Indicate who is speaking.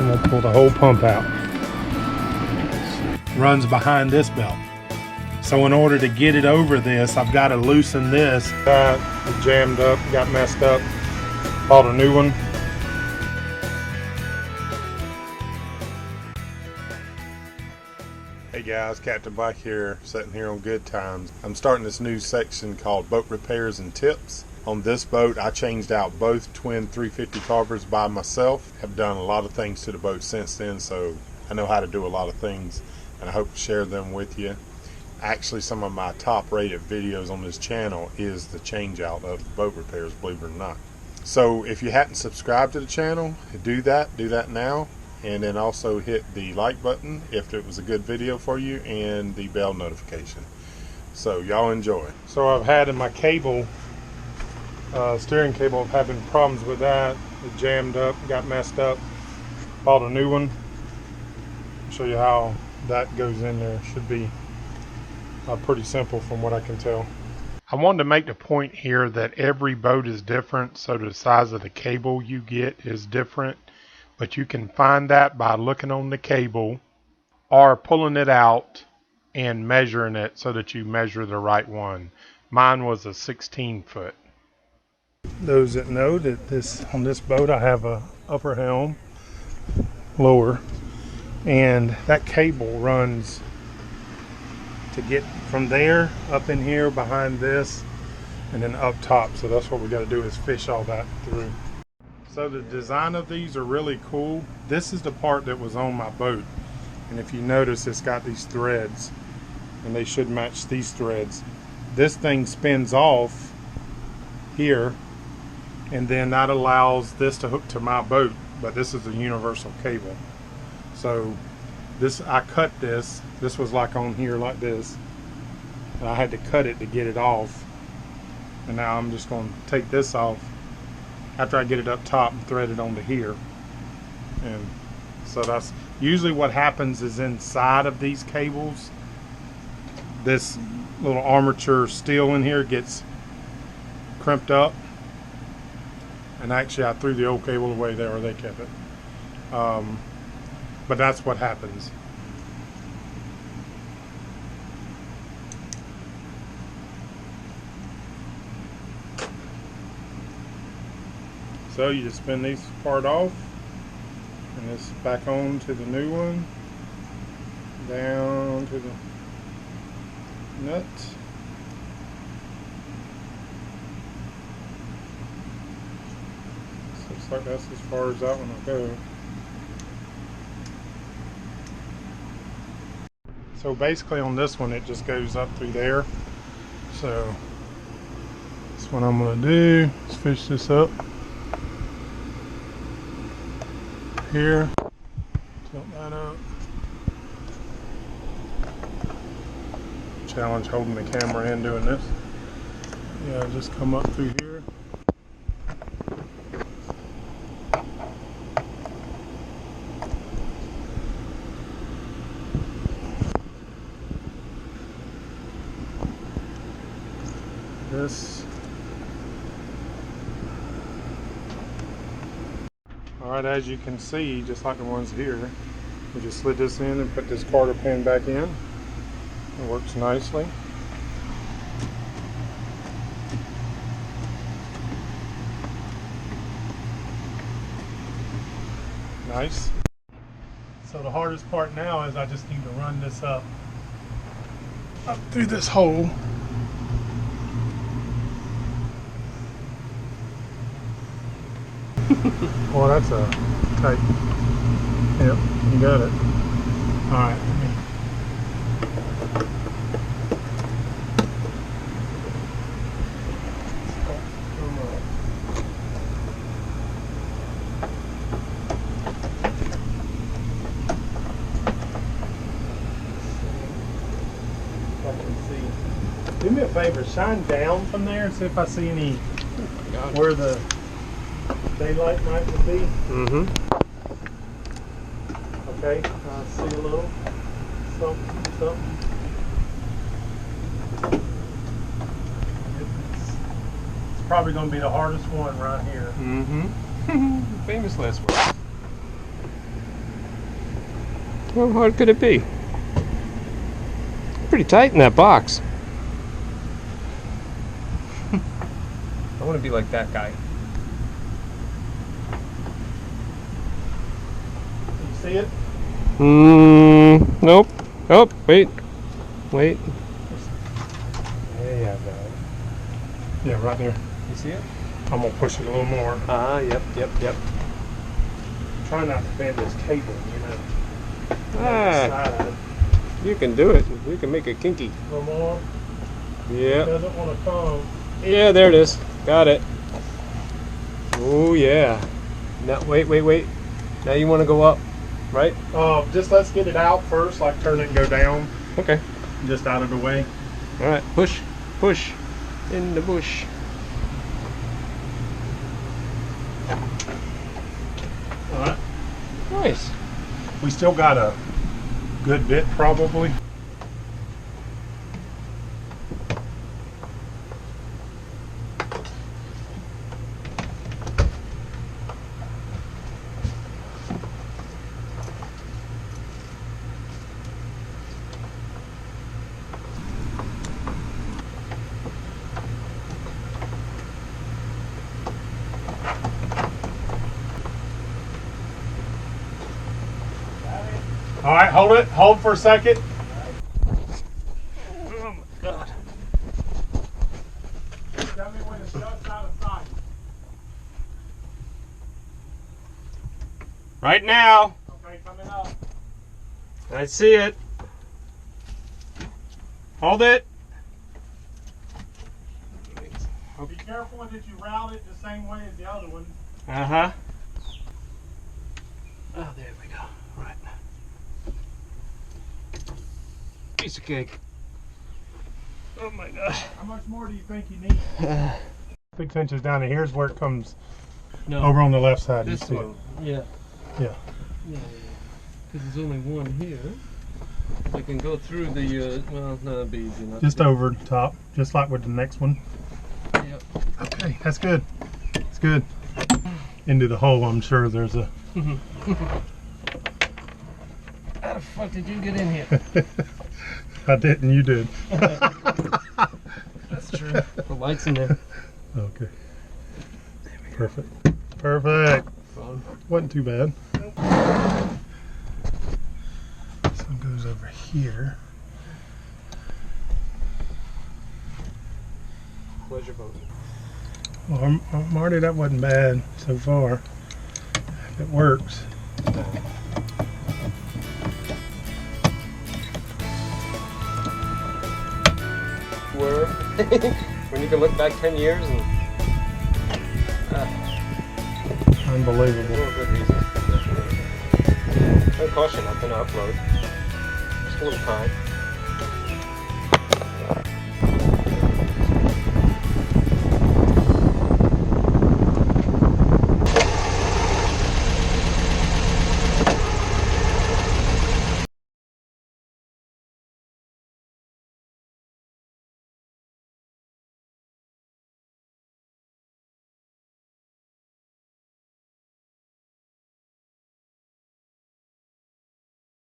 Speaker 1: I'm gonna pull the whole pump out. Runs behind this belt. So in order to get it over this, I've got to loosen this. That jammed up, got messed up. Bought a new one. Hey guys, Captain Bike here, sitting here on Good Times. I'm starting this new section called Boat Repairs and Tips. On this boat, I changed out both twin 350 Carvers by myself. Have done a lot of things to the boat since then, so I know how to do a lot of things, and I hope to share them with you. Actually, some of my top rated videos on this channel is the change out of boat repairs, believe it or not. So if you hadn't subscribed to the channel, do that now. And then also hit the like button if it was a good video for you, and the bell notification. So y'all enjoy. So I've had in my cable, steering cable, I'm having problems with that. It jammed up, got messed up. Bought a new one. I'll show you how that goes in there. Should be pretty simple from what I can tell. I wanted to make the point here that every boat is different, so the size of the cable you get is different. But you can find that by looking on the cable or pulling it out and measuring it so that you measure the right one. Mine was a 16 foot. Those that know that on this boat I have a upper helm, lower, and that cable runs to get from there up in here behind this and then up top. So that's what we got to do, is fish all that through. So the design of these are really cool. This is the part that was on my boat, and if you notice, it's got these threads, and they should match these threads. This thing spins off here, and then that allows this to hook to my boat, but this is a universal cable. So this, I cut this was like on here like this, and I had to cut it to get it off, and now I'm just going to take this off after I get it up top and thread it onto here. And so that's usually what happens, is inside of these cables, this little armature steel in here gets crimped up. And actually I threw the old cable away there, or they kept it. But that's what happens. So you just spin these part off, and this back on to the new one, down to the nut. So looks like that's as far as that one will go. So basically on this one, it just goes up through there. So that's what I'm going to do, is fish this up here, tilt that up. Challenge holding the camera and doing this. Yeah, just come up through here. This. Alright, as you can see, just like the ones here, we just slid this in and put this quarter pin back in. It works nicely. Nice. So the hardest part now is I just need to run this up through this hole. Well, that's a tight. Yep, you got it. Alright, do me a favor, shine down from there and see if I see any where the daylight might be. Okay, I see a little something. It's probably going to be the hardest one right here.
Speaker 2: Famous last word. How hard could it be? Pretty tight in that box. I want to be like that guy.
Speaker 1: You see it?
Speaker 2: Nope. Oh, wait. Wait. There you have that.
Speaker 1: Yeah, right there.
Speaker 2: You see it?
Speaker 1: I'm gonna push it a little more.
Speaker 2: Yep.
Speaker 1: Try not to bend this cable, you know.
Speaker 2: Ah, you can do it. You can make it kinky.
Speaker 1: A little more.
Speaker 2: Yeah.
Speaker 1: Doesn't want to come.
Speaker 2: Yeah, there it is. Got it. Oh yeah. Now wait. Now you want to go up, right?
Speaker 1: Just let's get it out first, like turn it and go down.
Speaker 2: Okay.
Speaker 1: Just out of the way.
Speaker 2: All right. Push in the bush.
Speaker 1: All right.
Speaker 2: Nice.
Speaker 1: We still got a good bit, probably. All right, hold it. Hold for a second.
Speaker 2: Oh my God.
Speaker 1: Tell me when it shuts out of sight.
Speaker 2: Right now.
Speaker 1: Okay, coming up.
Speaker 2: I see it. Hold it.
Speaker 1: Be careful that you route it the same way as the other one.
Speaker 2: Uh-huh. Oh, there we go. Right. Piece of cake. Oh my gosh.
Speaker 1: How much more do you think you need? 6 inches down, and here's where it comes
Speaker 2: No.
Speaker 1: over on the left side.
Speaker 2: This
Speaker 1: you see
Speaker 2: one. Yeah.
Speaker 1: Yeah.
Speaker 2: Because there's only one here. I can go through the, well, no, beads.
Speaker 1: Just over the top, just like with the next one.
Speaker 2: Yep.
Speaker 1: Okay, that's good. It's good. Into the hole, I'm sure there's a...
Speaker 2: How the fuck did you get in here?
Speaker 1: I didn't, you did.
Speaker 2: That's true. The light's in there.
Speaker 1: Okay. Perfect. Perfect.
Speaker 2: Fun.
Speaker 1: Wasn't too bad. This one goes over here.
Speaker 2: Pleasure boat.
Speaker 1: Well, Marty, that wasn't bad so far. If it works.
Speaker 2: Where? When you can look back 10 years and...
Speaker 1: Unbelievable.
Speaker 2: For good reasons. Don't cost you nothing to upload. Just a little time.